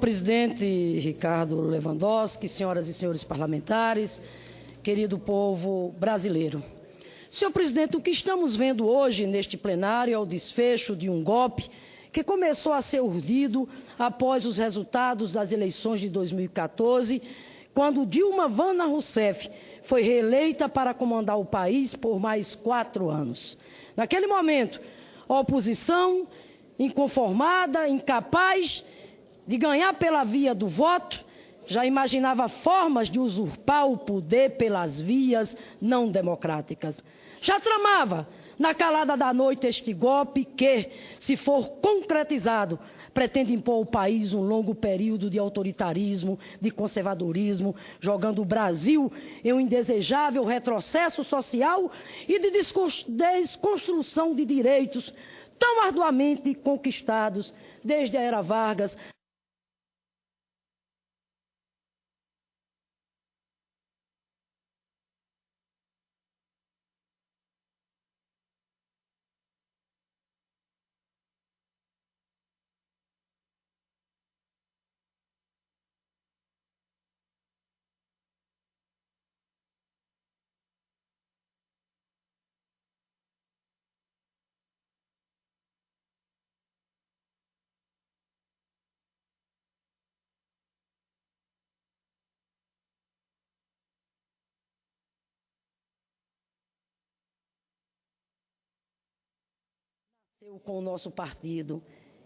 presidente Ricardo Lewandowski, senhoras e senhores parlamentares, querido povo brasileiro. Senhor presidente, o que estamos vendo hoje neste plenário é o desfecho de um golpe que começou a ser urdido após os resultados das eleições de 2014, quando Dilma Vana Rousseff foi reeleita para comandar o país por mais 4 anos. Naquele momento, a oposição, inconformada, incapaz de ganhar pela via do voto, já imaginava formas de usurpar o poder pelas vias não democráticas. Já tramava, na calada da noite, este golpe que, se for concretizado, pretende impor ao país um longo período de autoritarismo, de conservadorismo, jogando o Brasil em um indesejável retrocesso social e de desconstrução de direitos tão arduamente conquistados desde a era Vargas. Com o nosso partido.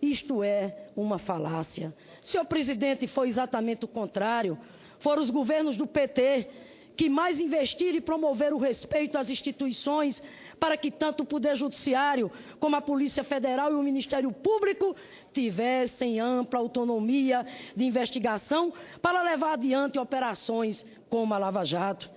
Isto é uma falácia. Senhor presidente, foi exatamente o contrário. Foram os governos do PT que mais investiram e promoveram o respeito às instituições para que tanto o Poder Judiciário como a Polícia Federal e o Ministério Público tivessem ampla autonomia de investigação para levar adiante operações como a Lava Jato.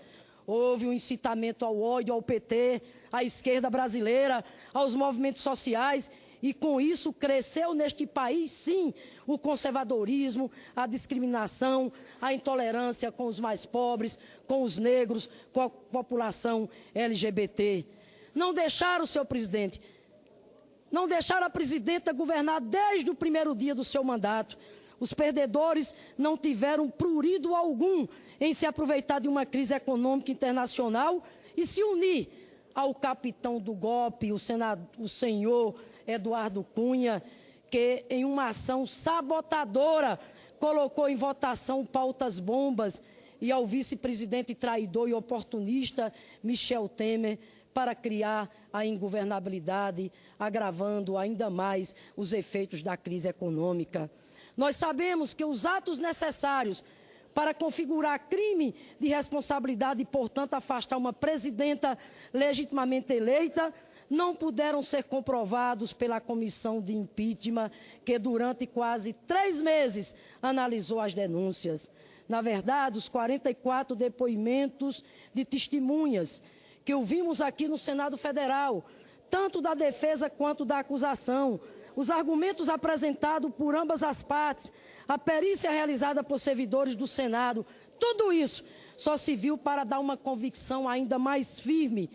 Houve um incitamento ao ódio ao PT, à esquerda brasileira, aos movimentos sociais, e com isso cresceu neste país, sim, o conservadorismo, a discriminação, a intolerância com os mais pobres, com os negros, com a população LGBT. Não deixaram, senhor presidente, não deixaram a presidenta governar desde o primeiro dia do seu mandato. Os perdedores não tiveram prurido algum em se aproveitar de uma crise econômica internacional e se unir ao capitão do golpe, o senhor Eduardo Cunha, que em uma ação sabotadora colocou em votação pautas bombas, e ao vice-presidente traidor e oportunista Michel Temer para criar a ingovernabilidade, agravando ainda mais os efeitos da crise econômica. Nós sabemos que os atos necessários para configurar crime de responsabilidade e, portanto, afastar uma presidenta legitimamente eleita, não puderam ser comprovados pela comissão de impeachment, que durante quase 3 meses analisou as denúncias. Na verdade, os 44 depoimentos de testemunhas que ouvimos aqui no Senado Federal, tanto da defesa quanto da acusação, os argumentos apresentados por ambas as partes, a perícia realizada por servidores do Senado, tudo isso só se viu para dar uma convicção ainda mais firme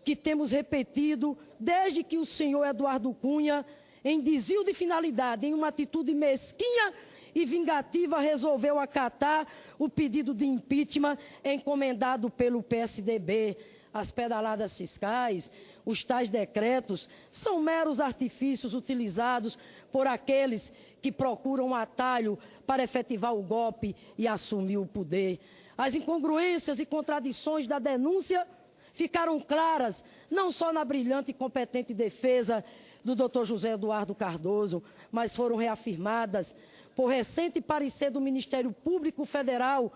que temos repetido desde que o senhor Eduardo Cunha, em desvio de finalidade, em uma atitude mesquinha e vingativa, resolveu acatar o pedido de impeachment encomendado pelo PSDB. As pedaladas fiscais, os tais decretos, são meros artifícios utilizados por aqueles que procuram um atalho para efetivar o golpe e assumir o poder. As incongruências e contradições da denúncia ficaram claras não só na brilhante e competente defesa do Dr. José Eduardo Cardoso, mas foram reafirmadas por recente parecer do Ministério Público Federal,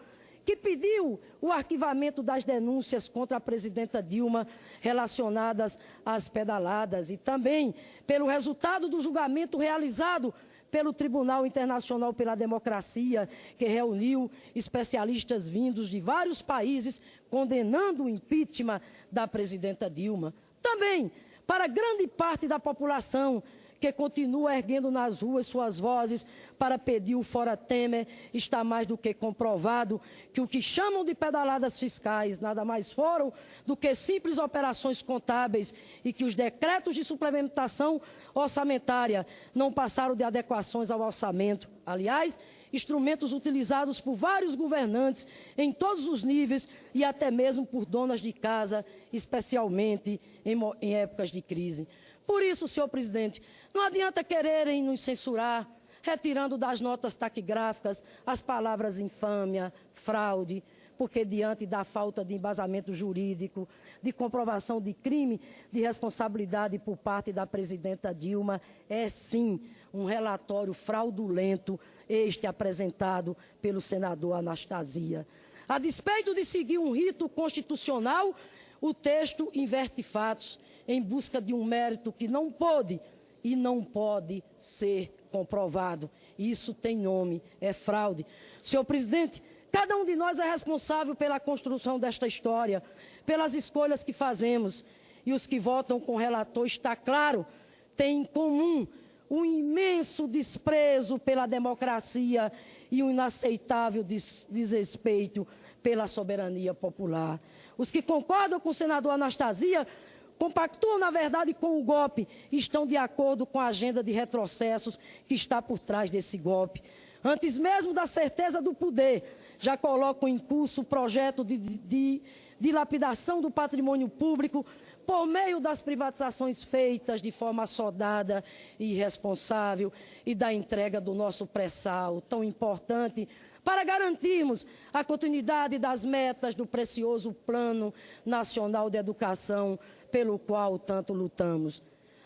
que pediu o arquivamento das denúncias contra a presidenta Dilma relacionadas às pedaladas, e também pelo resultado do julgamento realizado pelo Tribunal Internacional pela Democracia, que reuniu especialistas vindos de vários países condenando o impeachment da presidenta Dilma. Também para grande parte da população que continua erguendo nas ruas suas vozes para pedir o fora Temer, está mais do que comprovado que o que chamam de pedaladas fiscais nada mais foram do que simples operações contábeis e que os decretos de suplementação orçamentária não passaram de adequações ao orçamento. Aliás, instrumentos utilizados por vários governantes em todos os níveis e até mesmo por donas de casa, especialmente em épocas de crise. Por isso, senhor presidente, não adianta quererem nos censurar, retirando das notas taquigráficas as palavras infâmia, fraude, porque diante da falta de embasamento jurídico, de comprovação de crime de responsabilidade por parte da presidenta Dilma, é sim um relatório fraudulento este apresentado pelo senador Anastasia. A despeito de seguir um rito constitucional, o texto inverte fatos em busca de um mérito que não pôde e não pode ser comprovado. Isso tem nome, é fraude. Senhor presidente, cada um de nós é responsável pela construção desta história, pelas escolhas que fazemos. E os que votam com o relator, está claro, têm em comum um imenso desprezo pela democracia e um inaceitável desrespeito pela soberania popular. Os que concordam com o senador Anastasia compactuam, na verdade, com o golpe e estão de acordo com a agenda de retrocessos que está por trás desse golpe. Antes mesmo da certeza do poder, já colocam em curso o projeto de dilapidação do patrimônio público por meio das privatizações feitas de forma assodada e irresponsável e da entrega do nosso pré-sal, tão importante para garantirmos a continuidade das metas do precioso Plano Nacional de Educação, pelo qual tanto lutamos.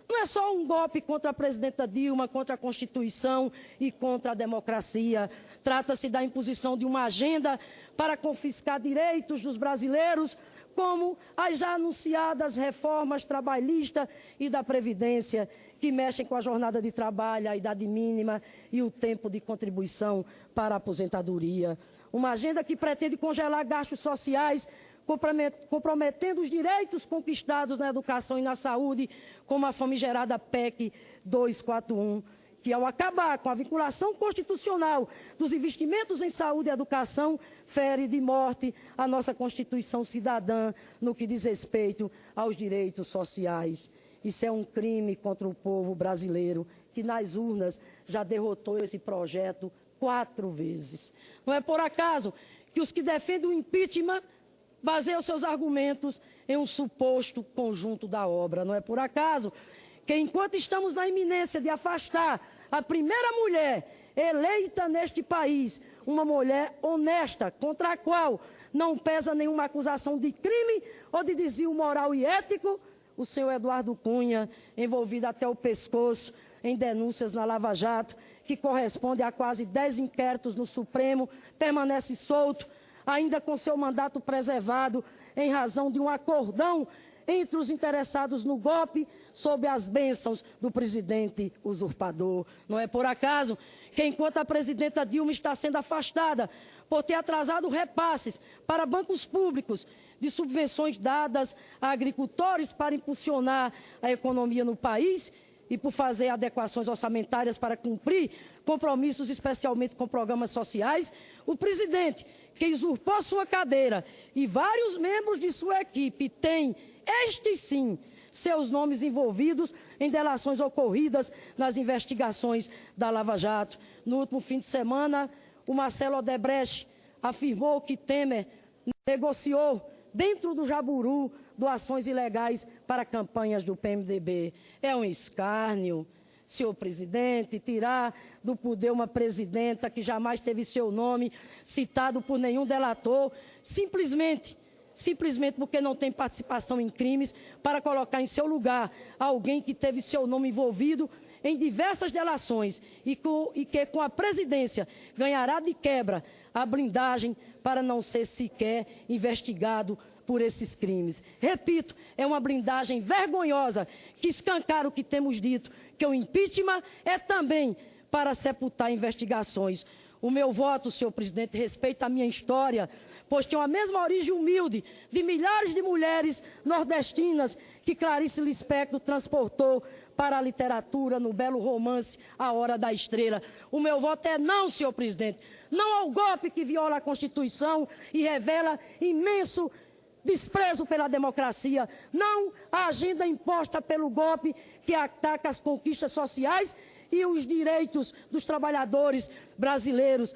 Não é só um golpe contra a presidenta Dilma, contra a Constituição e contra a democracia. Trata-se da imposição de uma agenda para confiscar direitos dos brasileiros, como as já anunciadas reformas trabalhistas e da Previdência, que mexem com a jornada de trabalho, a idade mínima e o tempo de contribuição para a aposentadoria. Uma agenda que pretende congelar gastos sociais, comprometendo os direitos conquistados na educação e na saúde, como a famigerada PEC 241, que, ao acabar com a vinculação constitucional dos investimentos em saúde e educação, fere de morte a nossa Constituição cidadã no que diz respeito aos direitos sociais. Isso é um crime contra o povo brasileiro, que nas urnas já derrotou esse projeto 4 vezes. Não é por acaso que os que defendem o impeachment baseiam seus argumentos em um suposto conjunto da obra. Não é por acaso que, enquanto estamos na iminência de afastar a primeira mulher eleita neste país, uma mulher honesta, contra a qual não pesa nenhuma acusação de crime ou de desvio moral e ético, o senhor Eduardo Cunha, envolvido até o pescoço em denúncias na Lava Jato, que corresponde a quase 10 inquéritos no Supremo, permanece solto, ainda com seu mandato preservado, em razão de um acordão entre os interessados no golpe, sob as bênçãos do presidente usurpador. Não é por acaso que, enquanto a presidenta Dilma está sendo afastada por ter atrasado repasses para bancos públicos de subvenções dadas a agricultores para impulsionar a economia no país e por fazer adequações orçamentárias para cumprir compromissos, especialmente com programas sociais, o presidente, que usurpou sua cadeira, e vários membros de sua equipe têm, estes sim, seus nomes envolvidos em delações ocorridas nas investigações da Lava Jato. No último fim de semana, o Marcelo Odebrecht afirmou que Temer negociou, dentro do Jaburu, doações ilegais para campanhas do PMDB. É um escárnio, senhor presidente, tirar do poder uma presidenta que jamais teve seu nome citado por nenhum delator, simplesmente porque não tem participação em crimes, para colocar em seu lugar alguém que teve seu nome envolvido em diversas delações e que com a presidência ganhará de quebra a blindagem para não ser sequer investigado por esses crimes. Repito, é uma blindagem vergonhosa que escancara o que temos dito, que o impeachment é também para sepultar investigações. O meu voto, senhor presidente, respeita a minha história, pois tem a mesma origem humilde de milhares de mulheres nordestinas que Clarice Lispector transportou para a literatura no belo romance A Hora da Estrela. O meu voto é não, senhor presidente. Não ao golpe que viola a Constituição e revela imenso desprezo pela democracia. Não à agenda imposta pelo golpe que ataca as conquistas sociais e os direitos dos trabalhadores brasileiros.